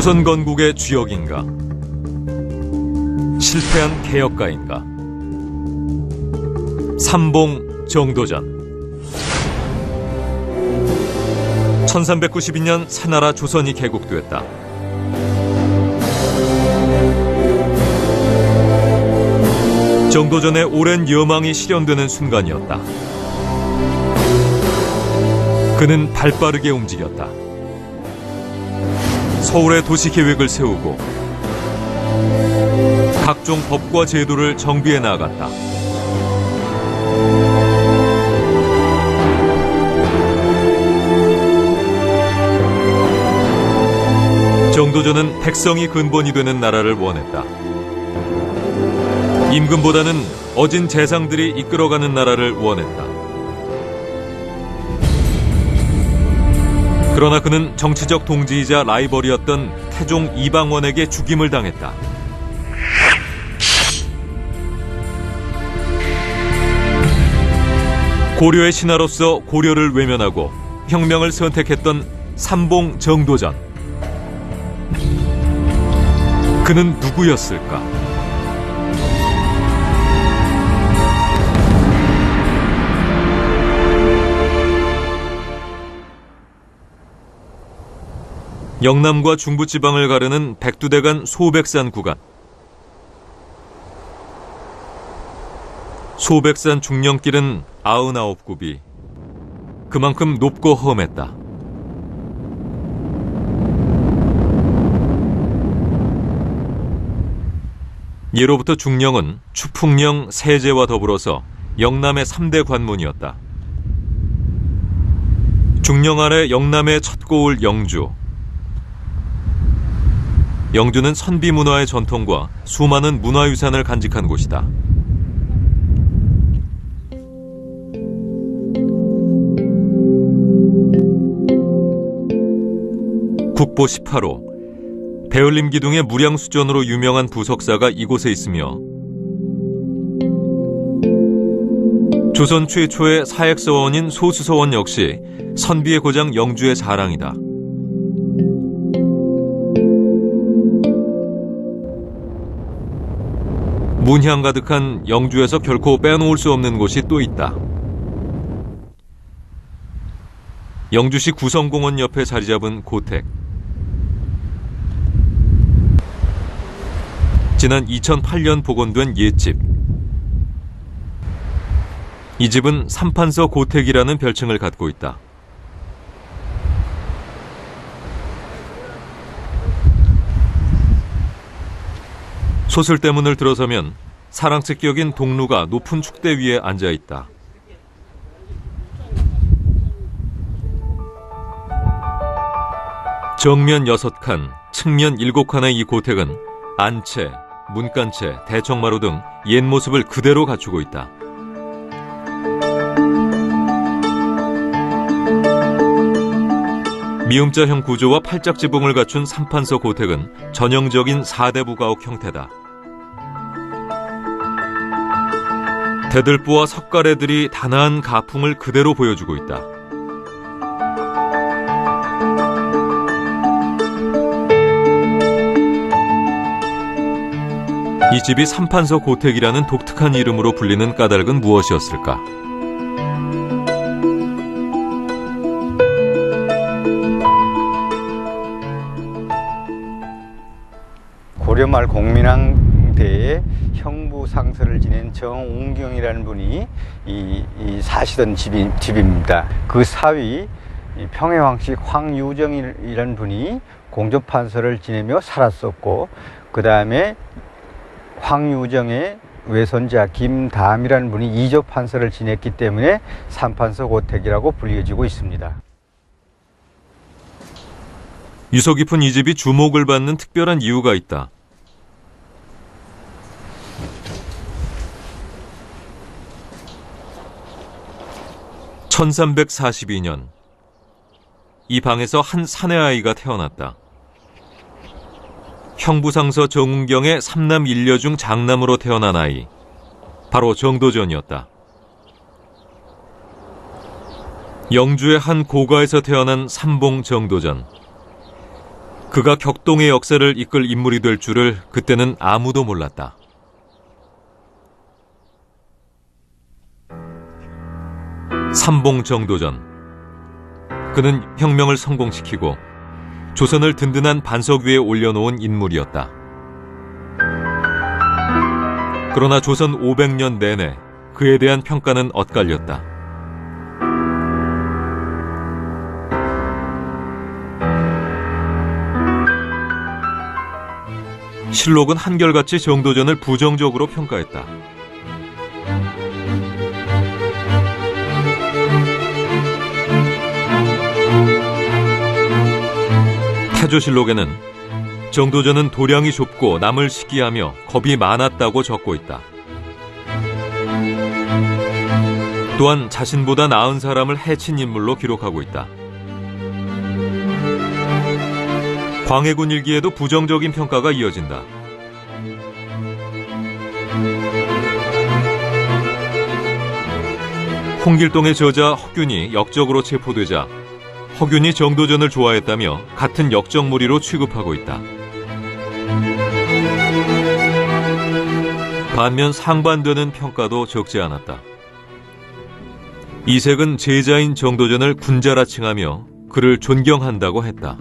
조선 건국의 주역인가? 실패한 개혁가인가? 삼봉 정도전. 1392년 새나라 조선이 개국됐다. 정도전의 오랜 여망이 실현되는 순간이었다. 그는 발빠르게 움직였다. 서울의 도시계획을 세우고 각종 법과 제도를 정비해 나아갔다. 정도전은 백성이 근본이 되는 나라를 원했다. 임금보다는 어진 재상들이 이끌어가는 나라를 원했다. 그러나 그는 정치적 동지이자 라이벌이었던 태종 이방원에게 죽임을 당했다. 고려의 신하로서 고려를 외면하고 혁명을 선택했던 삼봉 정도전. 그는 누구였을까? 영남과 중부지방을 가르는 백두대간 소백산 구간. 소백산 중령길은 99굽이. 그만큼 높고 험했다. 예로부터 중령은 추풍령, 세제와 더불어서 영남의 3대 관문이었다. 중령 아래 영남의 첫 고을 영주. 영주는 선비 문화의 전통과 수많은 문화유산을 간직한 곳이다. 국보 18호, 배울림 기둥의 무량수전으로 유명한 부석사가 이곳에 있으며 조선 최초의 사액서원인 소수서원 역시 선비의 고장 영주의 자랑이다. 문향 가득한 영주에서 결코 빼놓을 수 없는 곳이 또 있다. 영주시 구성공원 옆에 자리 잡은 고택. 지난 2008년 복원된 옛집. 이 집은 삼판서 고택이라는 별칭을 갖고 있다. 소슬대문을 들어서면 사랑채 격인 동루가 높은 축대 위에 앉아있다. 정면 6칸, 측면 7칸의 이 고택은 안채, 문간채, 대청마루 등 옛 모습을 그대로 갖추고 있다. 미음자형 구조와 팔짝 지붕을 갖춘 삼판서 고택은 전형적인 4대부 가옥 형태다. 대들보와 석가래들이 단아한 가풍을 그대로 보여주고 있다. 이 집이 삼판서 고택이라는 독특한 이름으로 불리는 까닭은 무엇이었을까? 고려말 공민왕대의 형부상서를 지낸 정웅경이라는 분이 사시던 집입니다. 그 사위 평해왕씨 황유정이라는 분이 공조판서를 지내며 살았었고, 그 다음에 황유정의 외손자 김담이라는 분이 이조판서를 지냈기 때문에 삼판서 고택이라고 불려지고 있습니다. 유서 깊은 이 집이 주목을 받는 특별한 이유가 있다. (1342년) 이 방에서 한 사내아이가 태어났다. 형부상서 정웅경의 3남 1녀 중 장남으로 태어난 아이, 바로 정도전이었다. 영주의 한 고가에서 태어난 삼봉 정도전. 그가 격동의 역사를 이끌 인물이 될 줄을 그때는 아무도 몰랐다. 삼봉 정도전. 그는 혁명을 성공시키고 조선을 든든한 반석 위에 올려놓은 인물이었다. 그러나 조선 500년 내내 그에 대한 평가는 엇갈렸다. 실록은 한결같이 정도전을 부정적으로 평가했다. 태조실록에는 정도전은 도량이 좁고 남을 시기하며 겁이 많았다고 적고 있다. 또한 자신보다 나은 사람을 해친 인물로 기록하고 있다. 광해군 일기에도 부정적인 평가가 이어진다. 홍길동의 저자 허균이 역적으로 체포되자 허균이 정도전을 좋아했다며 같은 역적무리로 취급하고 있다. 반면 상반되는 평가도 적지 않았다. 이색은 제자인 정도전을 군자라 칭하며 그를 존경한다고 했다.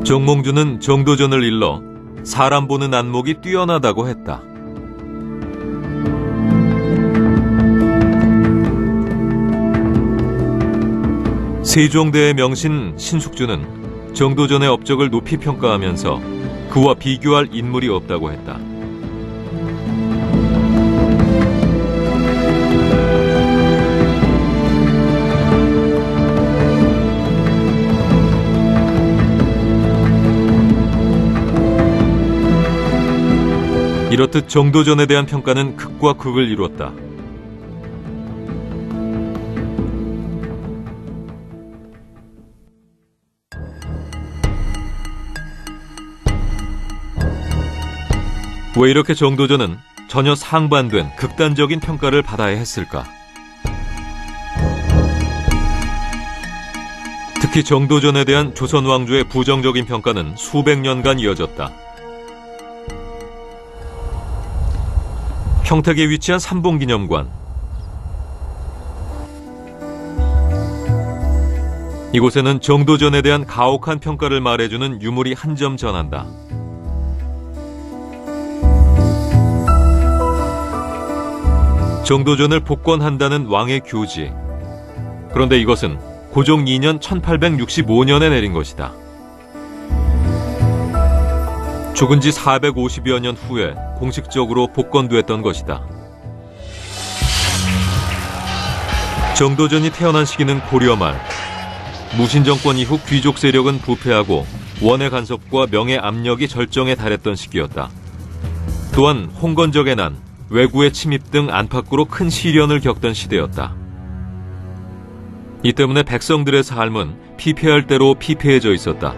정몽주는 정도전을 일러 사람 보는 안목이 뛰어나다고 했다. 세종대의 명신 신숙주는 정도전의 업적을 높이 평가하면서 그와 비교할 인물이 없다고 했다. 이렇듯 정도전에 대한 평가는 극과 극을 이뤘다. 왜 이렇게 정도전은 전혀 상반된 극단적인 평가를 받아야 했을까? 특히 정도전에 대한 조선 왕조의 부정적인 평가는 수백 년간 이어졌다. 평택에 위치한 삼봉기념관. 이곳에는 정도전에 대한 가혹한 평가를 말해주는 유물이 한 점 전한다. 정도전을 복권한다는 왕의 교지. 그런데 이것은 고종 2년 1865년에 내린 것이다. 죽은 지 450여 년 후에 공식적으로 복권됐던 것이다. 정도전이 태어난 시기는 고려 말. 무신정권 이후 귀족 세력은 부패하고 원의 간섭과 명의 압력이 절정에 달했던 시기였다. 또한 홍건적의 난, 왜구의 침입 등 안팎으로 큰 시련을 겪던 시대였다. 이 때문에 백성들의 삶은 피폐할 대로 피폐해져 있었다.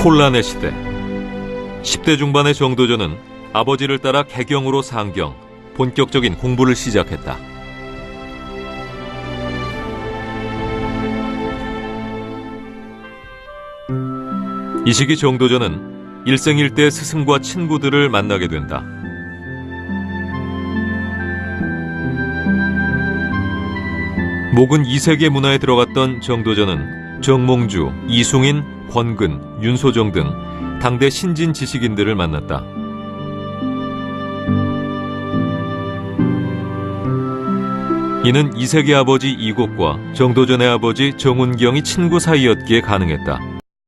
혼란의 시대. 10대 중반의 정도전은 아버지를 따라 개경으로 상경, 본격적인 공부를 시작했다. 이 시기 정도전은 일생일대 스승과 친구들을 만나게 된다. 목은 2세계 문화에 들어갔던 정도전은 정몽주, 이숭인, 권근, 윤소정 등 당대 신진 지식인들을 만났다. 이는 2세계 아버지 이곡과 정도전의 아버지 정운경이 친구 사이였기에 가능했다.